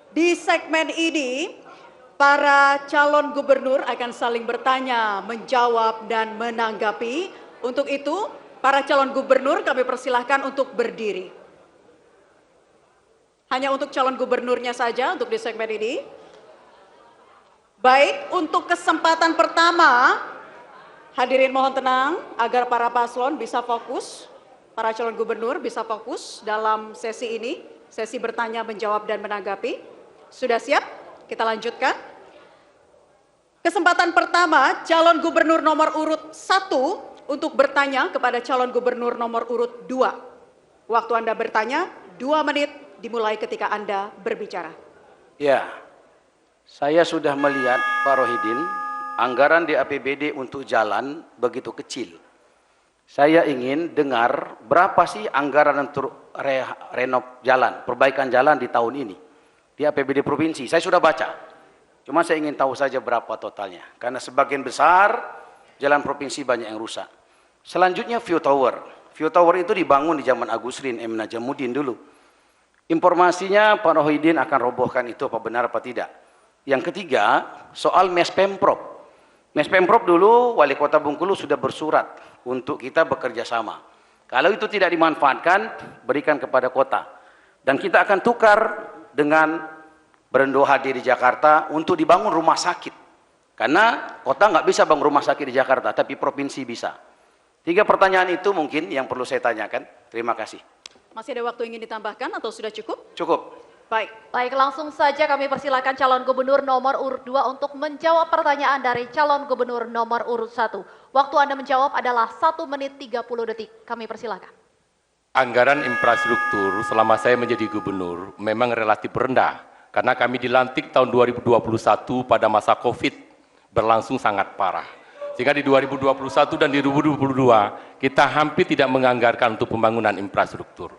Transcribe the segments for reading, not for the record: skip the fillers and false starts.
Di segmen ini, para calon gubernur akan saling bertanya, menjawab, dan menanggapi. Untuk itu, para calon gubernur kami persilahkan untuk berdiri. Hanya untuk calon gubernurnya saja untuk di segmen ini. Baik, untuk kesempatan pertama, hadirin mohon tenang agar para paslon bisa fokus, para calon gubernur bisa fokus dalam sesi ini, sesi bertanya, menjawab, dan menanggapi. Sudah siap? Kita lanjutkan. Kesempatan pertama, calon gubernur nomor urut 1 untuk bertanya kepada calon gubernur nomor urut 2. Waktu Anda bertanya, 2 menit dimulai ketika Anda berbicara. Ya, saya sudah melihat Pak Rohidin, anggaran di APBD untuk jalan begitu kecil. Saya ingin dengar berapa sih anggaran untuk renov jalan, perbaikan jalan di tahun ini. Di APBD Provinsi, saya sudah baca. Cuma saya ingin tahu saja berapa totalnya. Karena sebagian besar jalan provinsi banyak yang rusak. Selanjutnya View Tower. View Tower itu dibangun di zaman Agus Rin, M. Najamuddin dulu. Informasinya Pak Rohidin akan robohkan itu apa benar apa tidak. Yang ketiga, soal Mes Pemprov. Mes Pemprov dulu Wali Kota Bengkulu sudah bersurat untuk kita bekerja sama. Kalau itu tidak dimanfaatkan, berikan kepada kota. Dan kita akan tukar dengan Berendo hadir di Jakarta untuk dibangun rumah sakit. Karena kota nggak bisa bangun rumah sakit di Jakarta, tapi provinsi bisa. 3 pertanyaan itu mungkin yang perlu saya tanyakan. Terima kasih. Masih ada waktu ingin ditambahkan atau sudah cukup? Cukup. Baik. Baik, langsung saja kami persilakan calon gubernur nomor urut 2 untuk menjawab pertanyaan dari calon gubernur nomor urut 1. Waktu Anda menjawab adalah 1 menit 30 detik. Kami persilakan. Anggaran infrastruktur selama saya menjadi gubernur memang relatif rendah. Karena kami dilantik tahun 2021 pada masa COVID berlangsung sangat parah. Sehingga di 2021 dan di 2022 kita hampir tidak menganggarkan untuk pembangunan infrastruktur.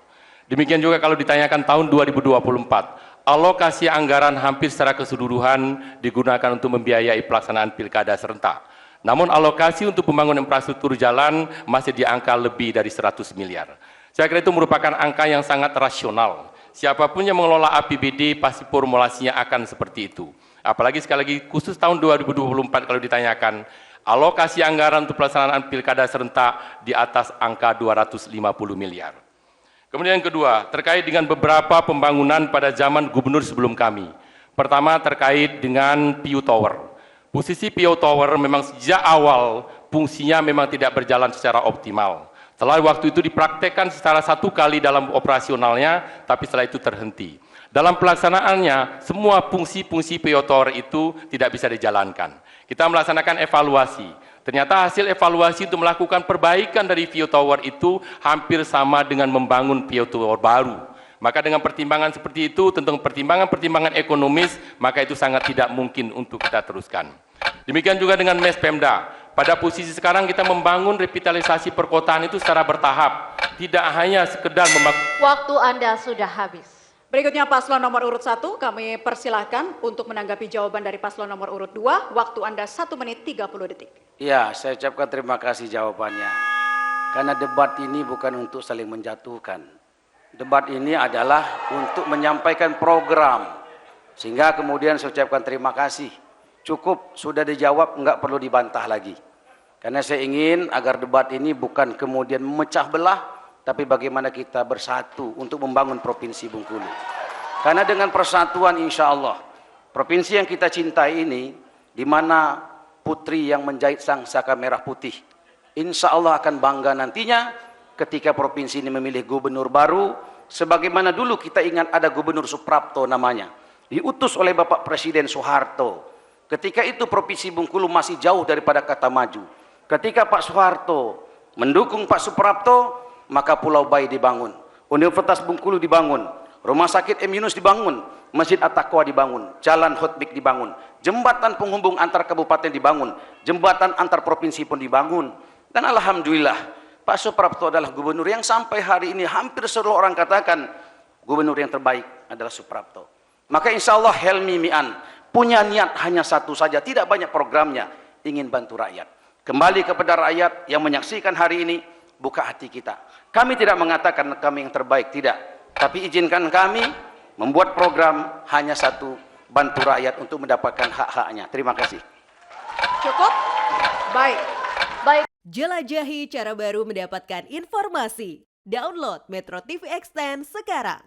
Demikian juga kalau ditanyakan tahun 2024, alokasi anggaran hampir secara keseluruhan digunakan untuk membiayai pelaksanaan pilkada serentak. Namun alokasi untuk pembangunan infrastruktur jalan masih di angka lebih dari 100 miliar. Saya kira itu merupakan angka yang sangat rasional. Siapapun yang mengelola APBD pasti formulasinya akan seperti itu. Apalagi sekali lagi khusus tahun 2024 kalau ditanyakan, alokasi anggaran untuk pelaksanaan pilkada serentak di atas angka 250 miliar. Kemudian yang kedua, terkait dengan beberapa pembangunan pada zaman gubernur sebelum kami. Pertama terkait dengan PU Tower. Posisi PU Tower memang sejak awal fungsinya memang tidak berjalan secara optimal. Setelah waktu itu dipraktekkan secara 1 kali dalam operasionalnya, tapi setelah itu terhenti. Dalam pelaksanaannya, semua fungsi-fungsi PU Tower itu tidak bisa dijalankan. Kita melaksanakan evaluasi. Ternyata hasil evaluasi untuk melakukan perbaikan dari PU Tower itu hampir sama dengan membangun PU Tower baru. Maka dengan pertimbangan seperti itu, tentang pertimbangan-pertimbangan ekonomis, maka itu sangat tidak mungkin untuk kita teruskan. Demikian juga dengan Mes Pemda. Pada posisi sekarang kita membangun revitalisasi perkotaan itu secara bertahap, tidak hanya sekedar Waktu Anda sudah habis. Berikutnya paslon nomor urut 1, kami persilahkan untuk menanggapi jawaban dari paslon nomor urut 2. Waktu Anda 1 menit 30 detik. Ya, saya ucapkan terima kasih jawabannya. Karena debat ini bukan untuk saling menjatuhkan. Debat ini adalah untuk menyampaikan program. Sehingga kemudian saya ucapkan terima kasih. Cukup, sudah dijawab, enggak perlu dibantah lagi. Karena saya ingin agar debat ini bukan kemudian memecah belah, tapi bagaimana kita bersatu untuk membangun Provinsi Bengkulu. Karena dengan persatuan insya Allah, provinsi yang kita cintai ini, di mana putri yang menjahit sang saka merah putih, insya Allah akan bangga nantinya ketika provinsi ini memilih gubernur baru, sebagaimana dulu kita ingat ada gubernur Suprapto namanya, diutus oleh Bapak Presiden Soeharto. Ketika itu Provinsi Bengkulu masih jauh daripada kata maju. Ketika Pak Soeharto mendukung Pak Suprapto, maka Pulau Bayi dibangun, Universitas Bengkulu dibangun, Rumah Sakit M. Yunus dibangun, Masjid At-Taqwa dibangun, Jalan Hotbik dibangun, jembatan penghubung antar kabupaten dibangun, jembatan antar provinsi pun dibangun. Dan alhamdulillah, Pak Suprapto adalah gubernur yang sampai hari ini hampir seluruh orang katakan gubernur yang terbaik adalah Suprapto. Maka insya Allah Helmi Mian punya niat hanya satu saja, tidak banyak programnya, ingin bantu rakyat. Kembali kepada rakyat yang menyaksikan hari ini, buka hati kita. Kami tidak mengatakan kami yang terbaik, tidak. Tapi izinkan kami membuat program hanya satu, bantu rakyat untuk mendapatkan hak-haknya. Terima kasih. Cukup? Baik. Baik. Jelajahi cara baru mendapatkan informasi. Download Metro TV Extend sekarang.